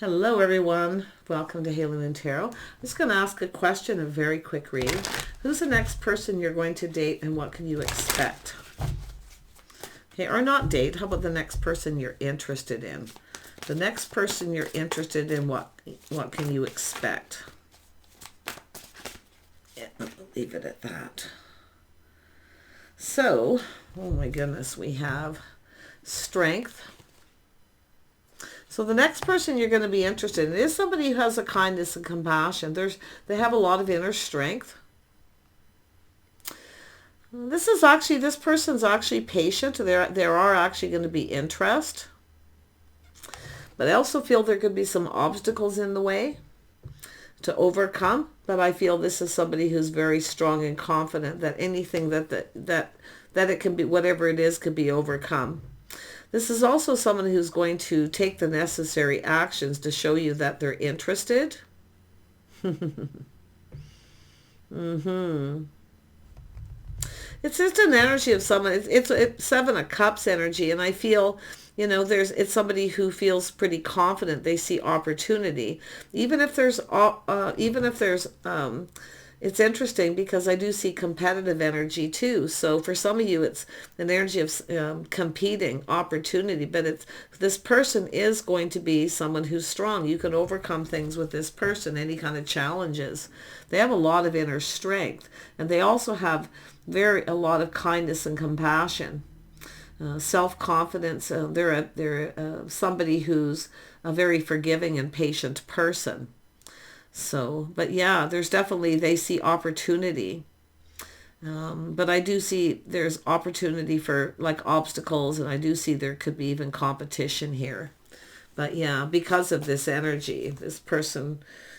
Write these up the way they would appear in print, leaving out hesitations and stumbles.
Hello everyone, welcome to Halen and Tarot. I'm just going to ask a question, a very quick read. Who's the next person you're going to date and what can you expect? Okay, or not date, how about the next person you're interested in? The next person you're interested in, what can you expect? Yeah, I'll leave it at that. So, oh my goodness, we have strength. So the next person you're going to be interested in is somebody who has a kindness and compassion. They have a lot of inner strength. This person's actually patient. There are actually going to be interest. But I also feel there could be some obstacles in the way to overcome. But I feel this is somebody who's very strong and confident that anything that it can be, whatever it is, could be overcome. This is also someone who's going to take the necessary actions to show you that they're interested. It's just an energy of someone. It's Seven of Cups energy, and I feel, it's somebody who feels pretty confident. They see opportunity, it's interesting because I do see competitive energy too. So for some of you, it's an energy of competing, opportunity. But this person is going to be someone who's strong. You can overcome things with this person, any kind of challenges. They have a lot of inner strength. And they also have a lot of kindness and compassion. Self-confidence. They're somebody who's a very forgiving and patient person. So, but yeah, there's definitely, they see opportunity. But I do see there's opportunity for like obstacles, and I do see there could be even competition here. But yeah, because of this energy, this person,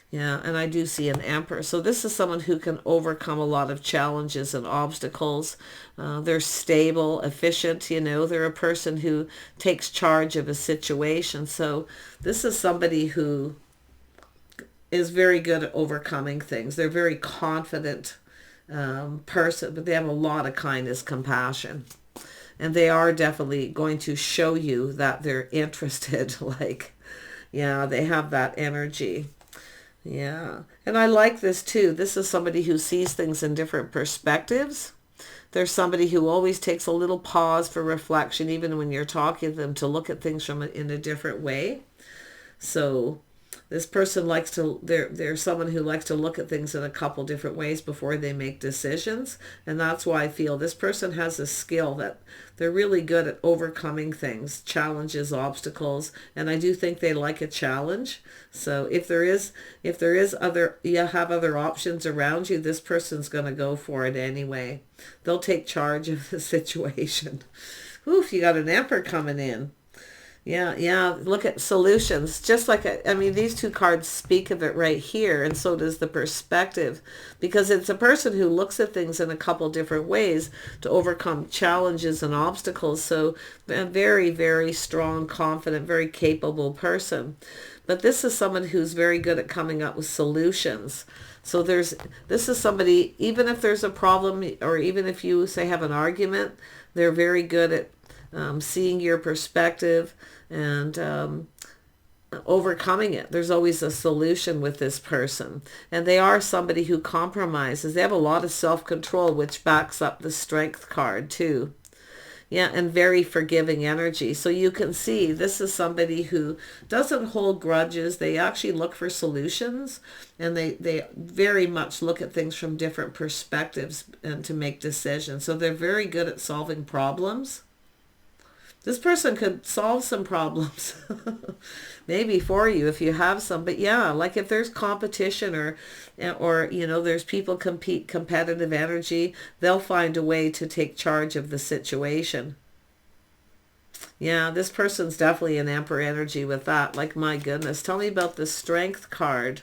yeah, and I do see an Emperor. So this is someone who can overcome a lot of challenges and obstacles. They're stable, efficient, they're a person who takes charge of a situation. So this is somebody who is very good at overcoming things. They're a very confident person, but they have a lot of kindness, compassion. And they are definitely going to show you that they're interested. They have that energy. Yeah. And I like this too. This is somebody who sees things in different perspectives. There's somebody who always takes a little pause for reflection, even when you're talking to them, to look at things in a different way. So this person they're someone who likes to look at things in a couple different ways before they make decisions. And that's why I feel this person has a skill that they're really good at overcoming things, challenges, obstacles. And I do think they like a challenge. So if you have other options around you, this person's going to go for it anyway. They'll take charge of the situation. Oof, you got an Emperor coming in. Yeah. Look at solutions. Just like, these two cards speak of it right here, and so does the perspective, because it's a person who looks at things in a couple different ways to overcome challenges and obstacles. So a very, very strong, confident, very capable person. But this is someone who's very good at coming up with solutions. So this is somebody, even if there's a problem, or even if you say have an argument, they're very good at seeing your perspective and overcoming it. There's always a solution with this person. And they are somebody who compromises. They have a lot of self-control, which backs up the Strength card too. Yeah, and very forgiving energy. So you can see this is somebody who doesn't hold grudges. They actually look for solutions, and they very much look at things from different perspectives and to make decisions. So they're very good at solving problems. This person could solve some problems maybe for you if you have some. But yeah, like if there's competition or there's people competitive energy, they'll find a way to take charge of the situation. Yeah, this person's definitely an Emperor energy with that. Like, my goodness. Tell me about the Strength card.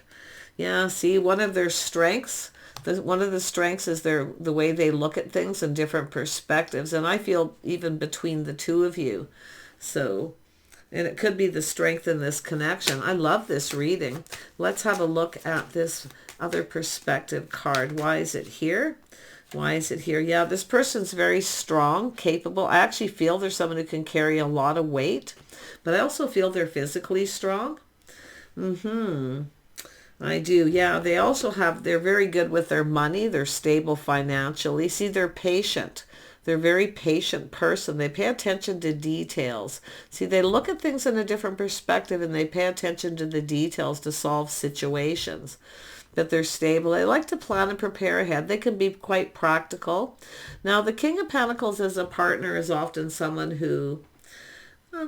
Yeah, see, one of their strengths is the way they look at things in different perspectives. And I feel even between the two of you. So, and it could be the strength in this connection. I love this reading. Let's have a look at this other perspective card. Why is it here? Why is it here? Yeah, this person's very strong, capable. I actually feel there's someone who can carry a lot of weight, but I also feel they're physically strong. Mm-hmm. I do. Yeah, they also have, they're very good with their money. They're stable financially. See, they're patient. They're a very patient person. They pay attention to details. See, they look at things in a different perspective and they pay attention to the details to solve situations. But they're stable. They like to plan and prepare ahead. They can be quite practical. Now, the King of Pentacles as a partner is often someone who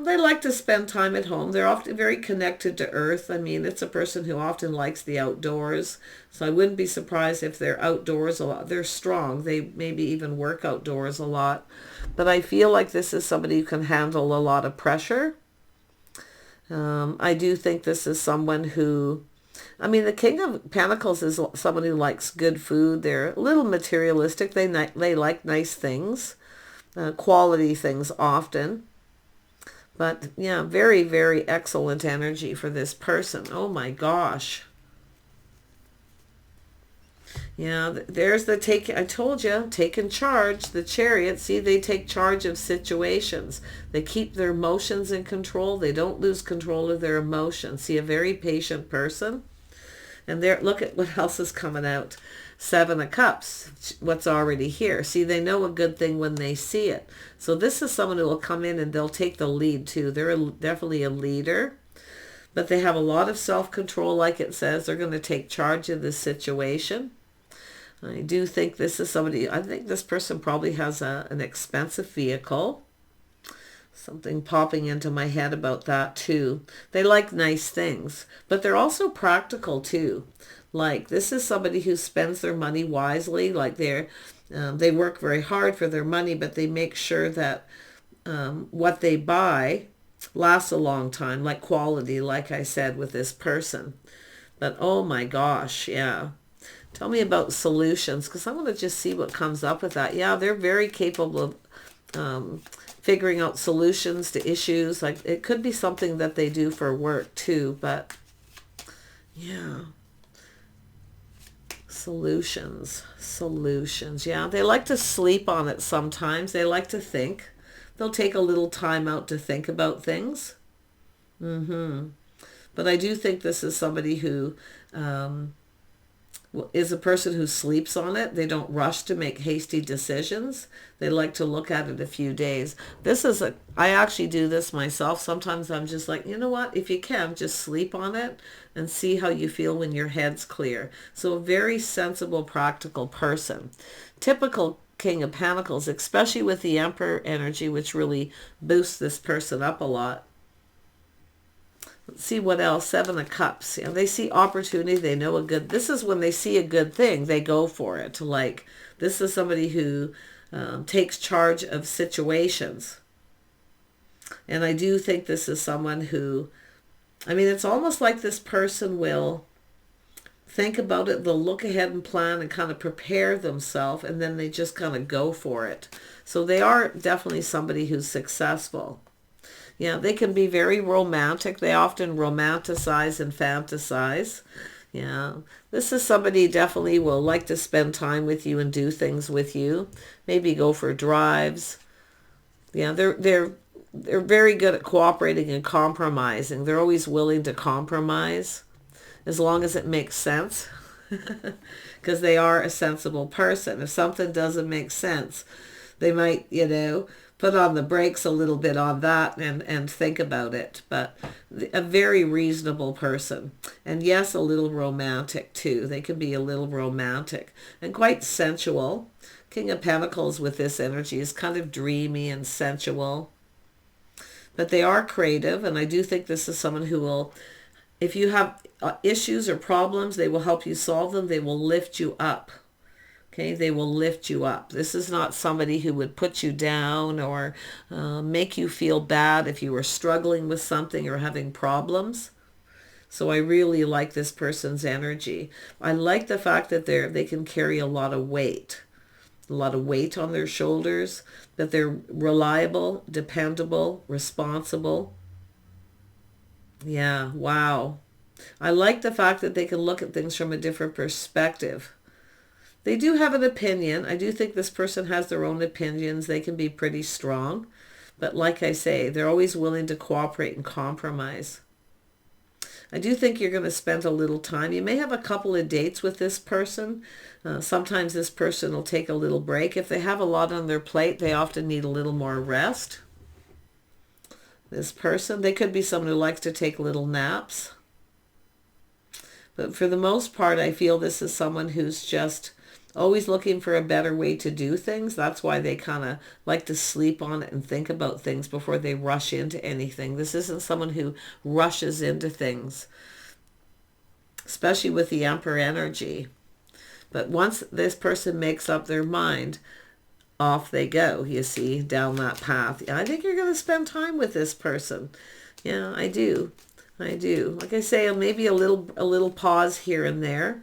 they like to spend time at home. They're often very connected to Earth. I mean, it's a person who often likes the outdoors. So I wouldn't be surprised if they're outdoors a lot. They're strong. They maybe even work outdoors a lot. But I feel like this is somebody who can handle a lot of pressure. I do think this is someone who, I mean, the King of Pentacles is someone who likes good food. They're a little materialistic. They like nice things, quality things often. But yeah, very, very excellent energy for this person. Oh my gosh. Yeah, there's the take. I told you, taking charge, the Chariot. See, they take charge of situations. They keep their emotions in control. They don't lose control of their emotions. See, a very patient person. And there, look at what else is coming out. Seven of Cups, what's already here. See, they know a good thing when they see it. So this is someone who will come in and they'll take the lead too. They're definitely a leader, but they have a lot of self-control, like it says. They're going to take charge of this situation. I do think this is somebody, I think this person probably has an expensive vehicle. Something popping into my head about that too. They like nice things, but they're also practical too. Like, this is somebody who spends their money wisely. Like, they work very hard for their money, but they make sure that what they buy lasts a long time, like quality, like I said with this person. But oh my gosh, yeah. Tell me about solutions, because I want to just see what comes up with that. Yeah, they're very capable of figuring out solutions to issues. Like, it could be something that they do for work too, but yeah. Solutions. Yeah, they like to sleep on it sometimes. They like to think. They'll take a little time out to think about things. But I do think this is somebody who is a person who sleeps on it. They don't rush to make hasty decisions. They like to look at it a few days. I actually do this myself. Sometimes I'm just like, you know what? If you can, just sleep on it and see how you feel when your head's clear. So a very sensible, practical person. Typical King of Pentacles, especially with the Emperor energy, which really boosts this person up a lot. Let's see what else. Seven of Cups. You know, they see opportunity. They know this is when they see a good thing, they go for it. Like, this is somebody who takes charge of situations. And I do think this is someone who, I mean, it's almost like this person will think about it. They'll look ahead and plan and kind of prepare themselves, and then they just kind of go for it. So they are definitely somebody who's successful. Yeah, they can be very romantic. They often romanticize and fantasize. Yeah, this is somebody definitely will like to spend time with you and do things with you. Maybe go for drives. Yeah, they're very good at cooperating and compromising. They're always willing to compromise as long as it makes sense, because they are a sensible person. If something doesn't make sense, they might, put on the brakes a little bit on that and think about it. But a very reasonable person. And yes, a little romantic too. They can be a little romantic and quite sensual. King of Pentacles with this energy is kind of dreamy and sensual. But they are creative, and I do think this is someone who will, if you have issues or problems, they will help you solve them. They will lift you up. Okay, they will lift you up. This is not somebody who would put you down or make you feel bad if you were struggling with something or having problems. So I really like this person's energy. I like the fact that they can carry a lot of weight on their shoulders, that they're reliable, dependable, responsible. Yeah, wow. I like the fact that they can look at things from a different perspective. They do have an opinion. I do think this person has their own opinions. They can be pretty strong. But like I say, they're always willing to cooperate and compromise. I do think you're going to spend a little time. You may have a couple of dates with this person. Sometimes this person will take a little break. If they have a lot on their plate, they often need a little more rest. This person, they could be someone who likes to take little naps. But for the most part, I feel this is someone who's just always looking for a better way to do things. That's why they kind of like to sleep on it and think about things before they rush into anything. This isn't someone who rushes into things, especially with the Emperor energy. But once this person makes up their mind, off they go, you see, down that path. I think you're going to spend time with this person. Yeah, I do. I do. Like I say, maybe a little pause here and there.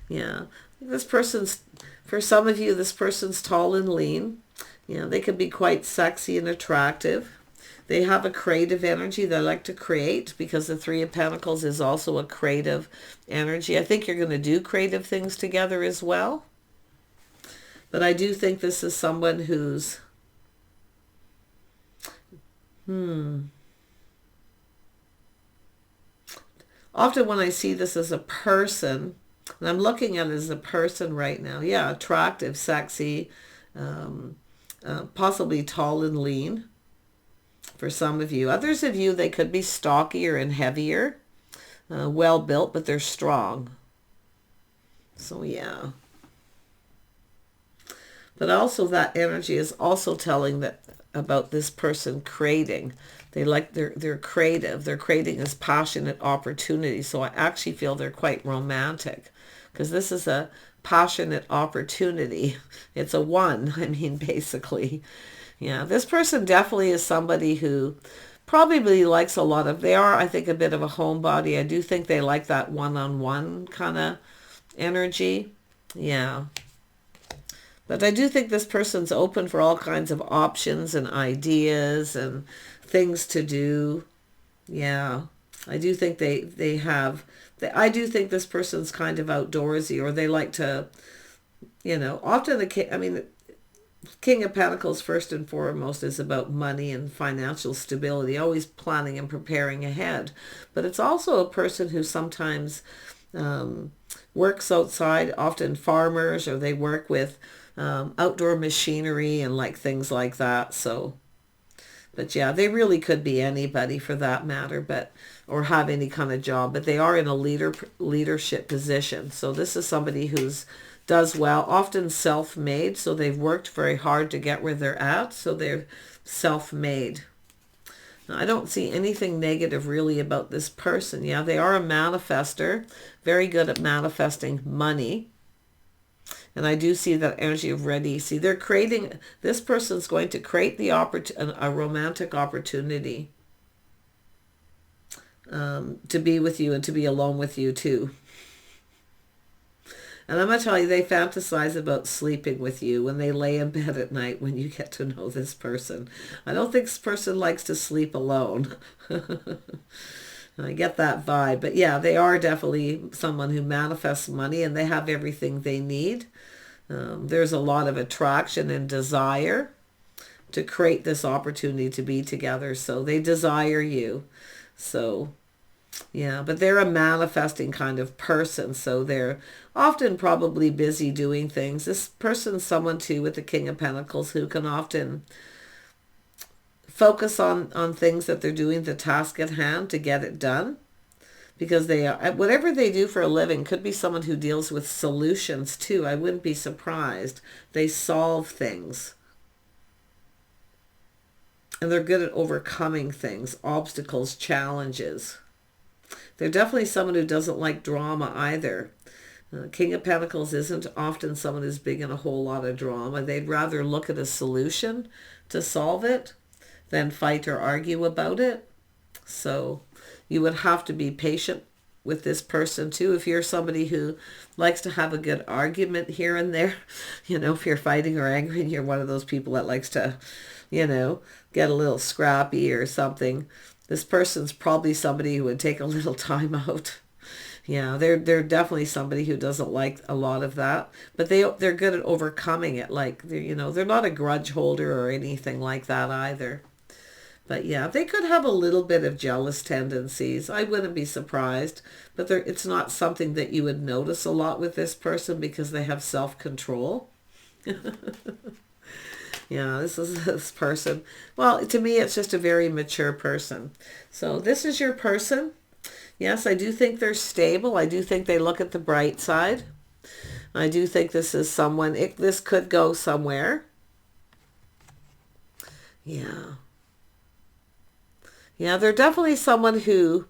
Yeah. This person's, for some of you, this person's tall and lean. Yeah, they can be quite sexy and attractive. They have a creative energy. They like to create, because the Three of Pentacles is also a creative energy. I think you're going to do creative things together as well. But I do think this is someone who's, often when I see this as a person, and I'm looking at it as a person right now, yeah, attractive, sexy, possibly tall and lean for some of you. Others of you, they could be stockier and heavier, well built, but they're strong. So yeah. But also that energy is also telling that about this person creating. They're creative. They're creating this passionate opportunity. So I actually feel they're quite romantic, because this is a passionate opportunity. It's a one, I mean, basically. Yeah, this person definitely is somebody who probably likes a lot of, they are, I think, a bit of a homebody. I do think they like that one-on-one kind of energy. Yeah. But I do think this person's open for all kinds of options and ideas and things to do. Yeah. I do think they have, I do think this person's kind of outdoorsy, or they like to, often the King of Pentacles first and foremost is about money and financial stability, always planning and preparing ahead. But it's also a person who sometimes works outside, often farmers, or they work with outdoor machinery and like things like that. So, but yeah, they really could be anybody for that matter, or have any kind of job, but they are in a leadership position. So this is somebody who's does well, often self-made. So they've worked very hard to get where they're at. So they're self-made. Now, I don't see anything negative really about this person. Yeah, they are a manifester, very good at manifesting money. And I do see that energy of ready. See, they're creating, this person's going to create the a romantic opportunity to be with you and to be alone with you too. And I'm going to tell you, they fantasize about sleeping with you when they lay in bed at night when you get to know this person. I don't think this person likes to sleep alone. I get that vibe. But yeah, they are definitely someone who manifests money, and they have everything they need. There's a lot of attraction and desire to create this opportunity to be together. So they desire you. So yeah, but they're a manifesting kind of person. So they're often probably busy doing things. This person's someone too with the King of Pentacles who can often focus on things that they're doing, the task at hand, to get it done. Because they are, whatever they do for a living, could be someone who deals with solutions too. I wouldn't be surprised. They solve things. And they're good at overcoming things, obstacles, challenges. They're definitely someone who doesn't like drama either. King of Pentacles isn't often someone who's big in a whole lot of drama. They'd rather look at a solution to solve it than fight or argue about it. So you would have to be patient with this person too. If you're somebody who likes to have a good argument here and there, if you're fighting or angry and you're one of those people that likes to, get a little scrappy or something, this person's probably somebody who would take a little time out. Yeah, they're definitely somebody who doesn't like a lot of that, but they're good at overcoming it. Like they're not a grudge holder or anything like that either. But yeah, they could have a little bit of jealous tendencies. I wouldn't be surprised. But it's not something that you would notice a lot with this person because they have self-control. Yeah, this is this person. Well, to me, it's just a very mature person. So this is your person. Yes, I do think they're stable. I do think they look at the bright side. I do think this is someone, this could go somewhere. Yeah. Yeah, they're definitely someone who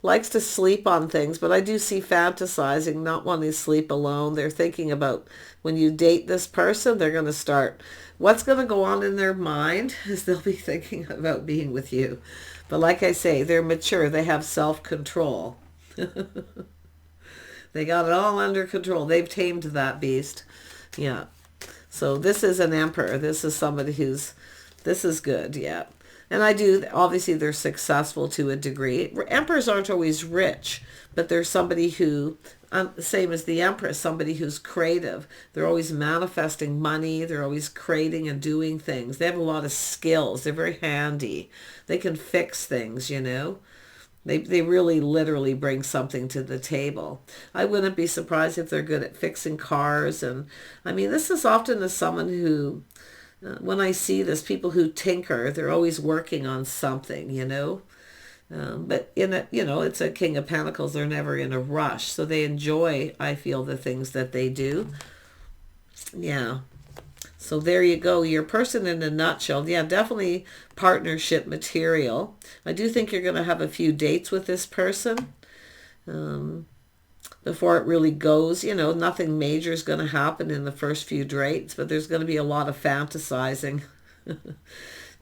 likes to sleep on things, but I do see fantasizing, not wanting to sleep alone. They're thinking about when you date this person, they're going to start. What's going to go on in their mind is they'll be thinking about being with you. But like I say, they're mature. They have self-control. They got it all under control. They've tamed that beast. Yeah. So this is an emperor. This is somebody this is good. Yeah. And I do, obviously they're successful to a degree. Emperors aren't always rich, but they're somebody who, same as the Empress, somebody who's creative. They're always manifesting money. They're always creating and doing things. They have a lot of skills. They're very handy. They can fix things, you know. They really literally bring something to the table. I wouldn't be surprised if they're good at fixing cars. And I mean, this is often as someone who, when I see this, people who tinker, they're always working on something, you know. But in a, you know, it's a King of Pentacles. They're never in a rush. So they enjoy, I feel, the things that they do. Yeah. So there you go. Your person in a nutshell. Yeah, definitely partnership material. I do think you're going to have a few dates with this person. Before it really goes, you know, nothing major is going to happen in the first few dates, but there's going to be a lot of fantasizing.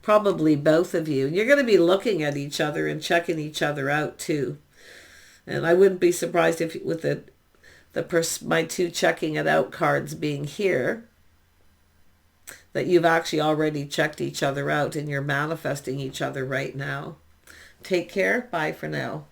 Probably both of you. You're going to be looking at each other and checking each other out too. And I wouldn't be surprised if with my two checking it out cards being here, that you've actually already checked each other out and you're manifesting each other right now. Take care. Bye for now.